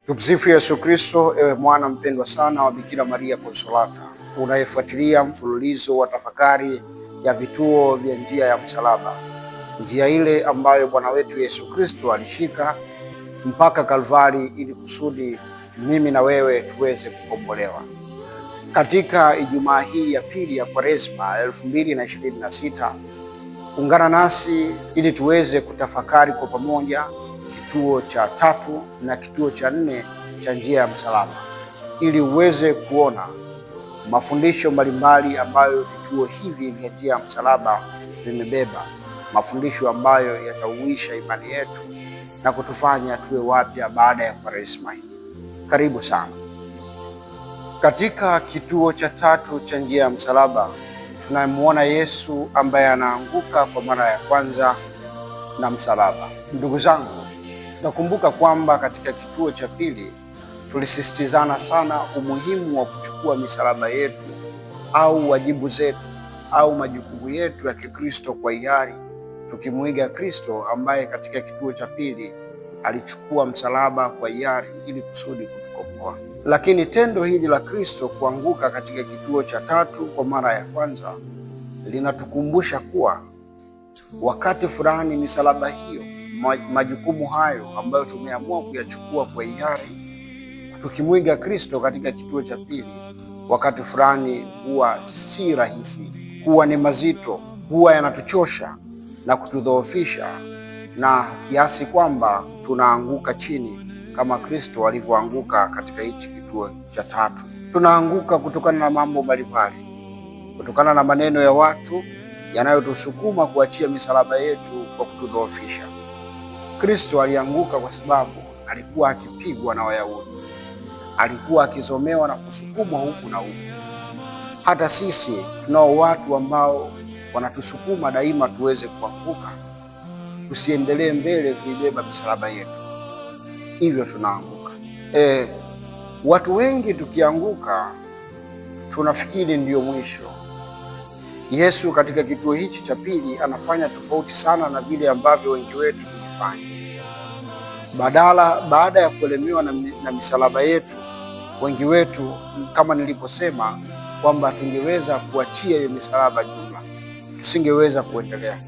Tumsifu Yesu Kristo. Ewe mwana mpendwa sana wa Bikira Maria Konsolata, unayefuatilia mfululizo wa tafakari ya vituo vya njia ya msalaba, njia ile ambayo Bwana wetu Yesu Kristo alishika mpaka Kalvari ili kusudi mimi na wewe tuweze kukombolewa. Katika Ijumaa hii ya pili ya Kwaresma 2026, ungana nasi ili tuweze kutafakari kwa pamoja kituo cha 3 na kituo cha 4 cha njia ya msalaba, ili uweze kuona mafundisho mbalimbali ambayo vituo hivi vya njia ya msalaba vimebeba, mafundisho ambayo yatauisha imani yetu na kutufanya tuwe wapya baada ya Kwaresma hii. Karibu sana. Katika kituo cha 3 cha njia ya msalaba tunamwona Yesu ambaye anaanguka kwa mara ya kwanza na msalaba. Ndugu zangu, tunakumbuka kwamba katika kituo cha pili tulisisitizana sana umuhimu wa kuchukua misalaba yetu au wajibu zetu au majukumu yetu ya Kikristo kwa hiari, tukimwiga Kristo ambaye katika kituo cha pili alichukua msalaba kwa hiari ili kusudi kutukomboa. Lakini tendo hili la Kristo kuanguka katika kituo cha 3 kwa mara ya kwanza linatukumbusha kuwa wakati fulani misalaba hiyo, majukumu hayo ambayo tumeamua kuyachukua kwa hiari tukimwiga Kristo katika kituo cha pili, wakati fulani huwa si rahisi, huwa ni mazito, huwa yanatuchosha na kutudhoofisha, na kiasi kwamba tunaanguka chini kama Kristo alivyoanguka katika hichi kituo cha 3. Tunaanguka kutokana na mambo mbalimbali, kutokana na maneno ya watu yanayotusukuma kuachia misalaba yetu kwa kutudhoofisha. Kristo alianguka kwa sababu alikuwa akipigwa na Wayahudi, alikuwa akizomewa na kusukumwa huku na huku. Hata sisi tunao watu ambao wanatusukuma daima tuweze kuanguka, tusiendelee mbele kuibeba misalaba yetu, hivyo tunaanguka. Watu wengi tukianguka tunafikiri ndiyo mwisho. Yesu katika kituo hichi cha pili anafanya tofauti sana na vile ambavyo wengi wetu tulifanya. Baada ya kuelemewa na misalaba yetu, wengi wetu, kama nilivyosema, kwamba tungeweza kuachia hiyo misalaba jumla, tusingeweza kuendelea.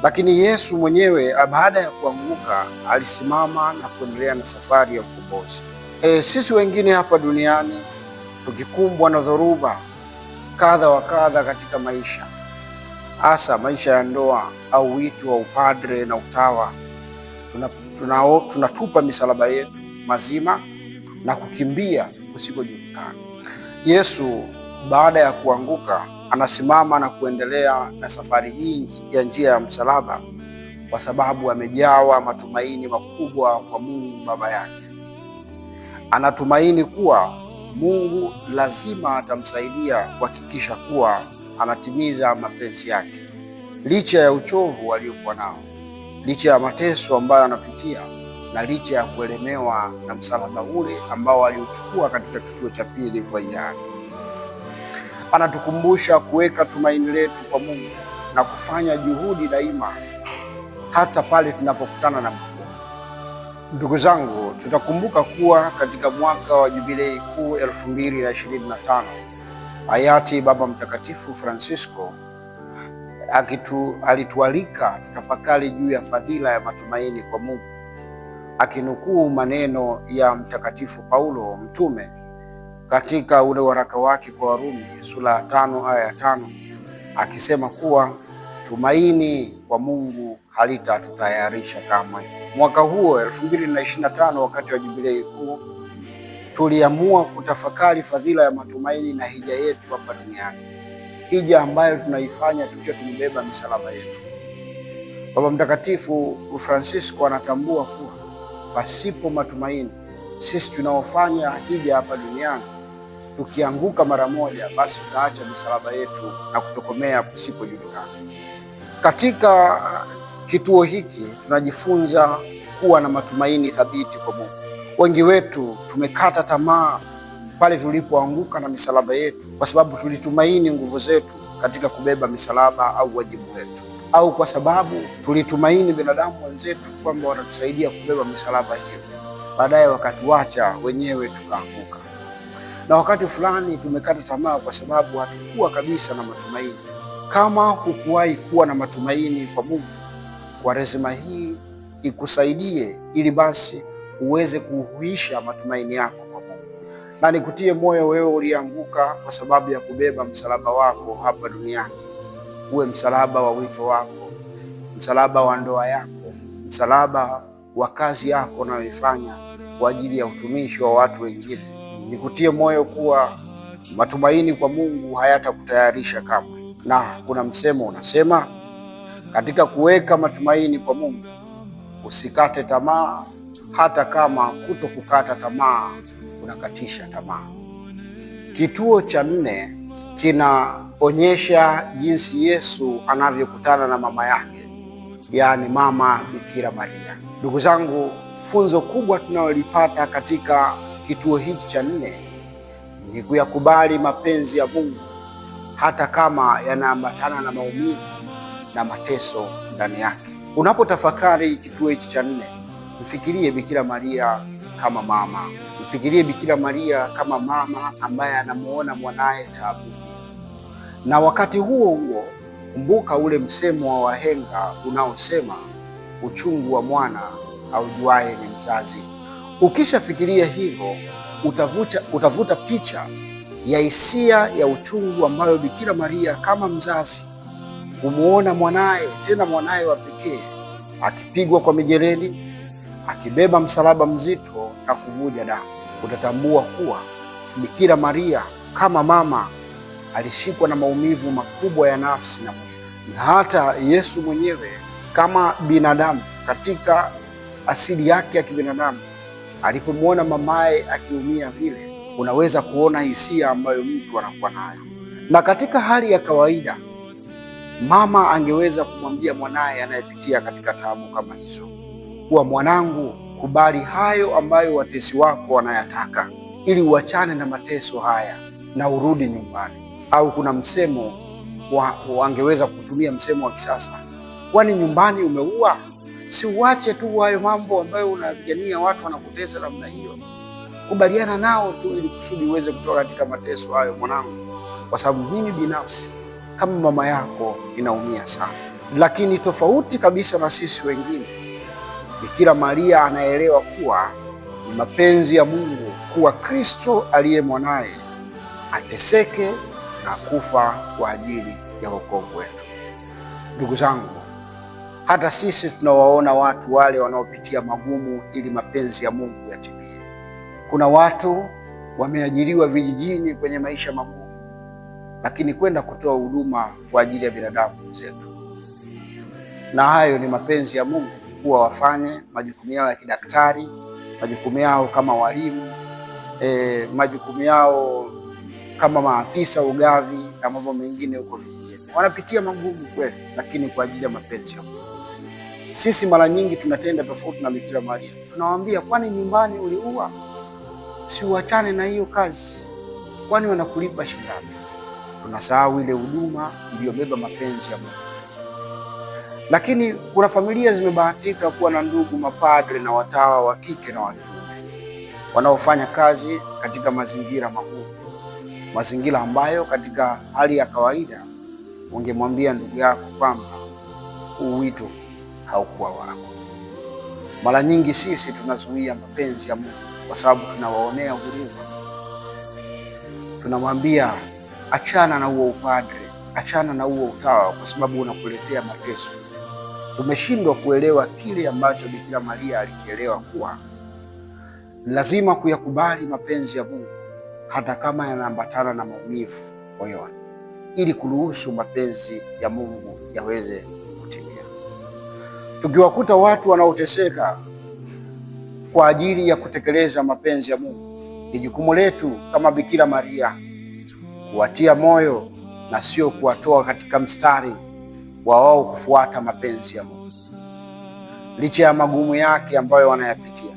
Lakini Yesu mwenyewe baada ya kuanguka alisimama na kuendelea na safari ya ukombozi. Sisi wengine hapa duniani tukikumbwa na dhoruba kadha wa kadha katika maisha, hasa maisha ya ndoa au wito wa upadre na utawa, tunatupa misalaba yetu mazima na kukimbia kusikojulikana. Yesu baada ya kuanguka anasimama na kuendelea na safari hii ya njia ya msalaba, kwa sababu amejawa matumaini makubwa kwa Mungu Baba yake. Anatumaini kuwa Mungu lazima atamsaidia kuhakikisha kuwa anatimiza mapenzi yake, licha ya uchovu aliokuwa nao, licha ya mateso ambayo anapitia, na licha ya kuelemewa na msalaba ule ambao aliuchukua katika kituo cha pili kwa hiari. Anatukumbusha kuweka tumaini letu kwa Mungu na kufanya juhudi daima hata pale tunapokutana na Mungu. Ndugu zangu, tutakumbuka kuwa katika mwaka wa Jubilei Kuu 2025 hayati Baba Mtakatifu Francisco alitualika tutafakari juu ya fadhila ya matumaini kwa Mungu, akinukuu maneno ya Mtakatifu Paulo mtume katika ule waraka wake kwa Warumi sura ya 5 aya ya 5, akisema kuwa tumaini kwa Mungu halitatutayarisha kamwe. Mwaka huo 2025, wakati wa Jubilei Kuu, tuliamua kutafakari fadhila ya matumaini na hija yetu hapa duniani, hija ambayo tunaifanya tukiwa tumebeba misalaba yetu. Baba Mtakatifu Francisco anatambua kuwa pasipo matumaini, sisi tunaofanya hija hapa duniani, tukianguka mara moja, basi tutaacha misalaba yetu na kutokomea kusikojulikana. Katika kituo hiki tunajifunza kuwa na matumaini thabiti kwa Mungu. Wengi wetu tumekata tamaa pale tulipoanguka na misalaba yetu, kwa sababu tulitumaini nguvu zetu katika kubeba misalaba au wajibu wetu, au kwa sababu tulitumaini binadamu wenzetu kwamba watatusaidia kubeba misalaba hiyo. baadaye wakatuacha wenyewe tukaanguka. Na wakati fulani tumekata tamaa kwa sababu hatukuwa kabisa na matumaini. Kama hukuwahi kuwa na matumaini kwa Mungu, Kwaresima hii ikusaidie ili basi uweze kuhuisha matumaini yako kwa Mungu. Na nikutie moyo wewe ulianguka kwa sababu ya kubeba msalaba wako hapa duniani. Uwe msalaba wa wito wako, msalaba wa ndoa yako, msalaba wa kazi yako unayoifanya kwa ajili ya utumishi wa watu wengine. Nikutie moyo kuwa matumaini kwa Mungu hayatakutayarisha kamwe. Na kuna msemo unasema, katika kuweka matumaini kwa Mungu usikate tamaa, hata kama kutokukata tamaa unakatisha tamaa. Kituo cha 4 kinaonyesha jinsi Yesu anavyokutana na mama yake, yaani mama Bikira Maria. Ndugu zangu, funzo kubwa tunalolipata katika kituo hiki cha 4 ni kuyakubali mapenzi ya Mungu hata kama yanaambatana na maumivu na mateso ndani yake. Unapotafakari kituo hiki cha 4, mfikirie Bikira Maria kama mama. Mfikirie Bikira Maria kama mama ambaye anamuona mwanaye taabuni. Na wakati huo huo, kumbuka ule msemo wa wahenga unaosema uchungu wa mwana aujuaye ni mzazi. Ukishafikiria hivyo, utavuta picha ya hisia ya uchungu ambayo Bikira Maria kama mzazi kumuona mwanaye, tena mwanaye wa pekee, akipigwa kwa mijeledi, akibeba msalaba mzito na kuvuja damu. Utatambua kuwa Bikira Maria kama mama alishikwa na maumivu makubwa ya nafsi na mwili. Na hata Yesu mwenyewe kama binadamu, katika asili yake ya kibinadamu, alipomwona mamaye akiumia vile, unaweza kuona hisia ambayo mtu anakuwa nayo. Na katika hali ya kawaida, mama angeweza kumwambia mwanaye anayepitia katika taabu kama hizo kuwa, mwanangu, kubali hayo ambayo watesi wako wanayataka ili uachane na mateso haya na urudi nyumbani. Au kuna msemo wangeweza kutumia msemo wa kisasa, kwani nyumbani umeua? Si uache tu hayo mambo ambayo unapigania watu wanakutesa namna hiyo. Kubaliana nao tu ili kusudi uweze kutoka katika mateso hayo mwanangu, kwa sababu mimi binafsi kama mama yako ninaumia sana. Lakini tofauti kabisa na sisi wengine, Bikira Maria anaelewa kuwa ni mapenzi ya Mungu kuwa Kristo aliye mwanaye ateseke na kufa kwa ajili ya wokovu wetu. Ndugu zangu, hata sisi tunawaona watu wale wanaopitia magumu ili mapenzi ya Mungu yatimie. Kuna watu wameajiriwa vijijini kwenye maisha magumu, lakini kwenda kutoa huduma kwa ajili ya binadamu wenzetu. Na hayo ni mapenzi ya Mungu kuwa wafanye majukumu yao ya kidaktari, majukumu yao kama walimu, majukumu yao kama maafisa ugavi na mambo mengine huko vijijini. Wanapitia magumu kweli, lakini kwa ajili ya mapenzi ya Mungu. Sisi mara nyingi tunatenda tofauti na Bikira Maria. Tunawaambia, kwani nyumbani uliua? Si uachane na hiyo kazi, kwani wanakulipa shilingi ngapi? Tunasahau ile huduma iliyobeba mapenzi ya Mungu. Lakini kuna familia zimebahatika kuwa na ndugu mapadre na watawa wa kike na wa kiume wanaofanya kazi katika mazingira magumu, mazingira ambayo katika hali ya kawaida ungemwambia ndugu yako kwamba huu wito haukuwa wako. Mara nyingi sisi tunazuia mapenzi ya Mungu kwa sababu tunawaonea huruma. Tunamwambia, achana na huo upadre, achana na huo utawa kwa sababu unakuletea mateso. Tumeshindwa kuelewa kile ambacho Bikira Maria alikielewa, kuwa lazima kuyakubali mapenzi ya Mungu hata kama yanaambatana na maumivu moyoni, ili kuruhusu mapenzi ya Mungu yaweze kutimia. Tukiwakuta watu wanaoteseka kwa ajili ya kutekeleza mapenzi ya Mungu, ni jukumu letu kama Bikira Maria kuwatia moyo na sio kuwatoa katika mstari wa wao kufuata mapenzi ya Mungu. Licha ya magumu yake ambayo wanayapitia,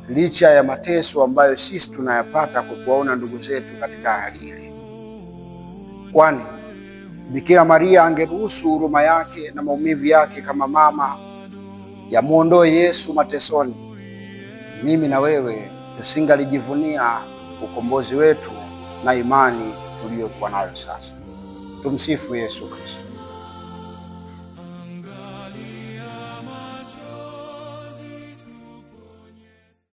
licha ya mateso ambayo sisi tunayapata kwa kuwaona ndugu zetu katika hali ile. Kwani Bikira Maria angeruhusu huruma yake na maumivu yake kama mama yamuondoe Yesu matesoni, mimi na wewe tusingalijivunia ukombozi wetu na imani tuliyokuwa nayo sasa. Tumsifu Yesu Kristo.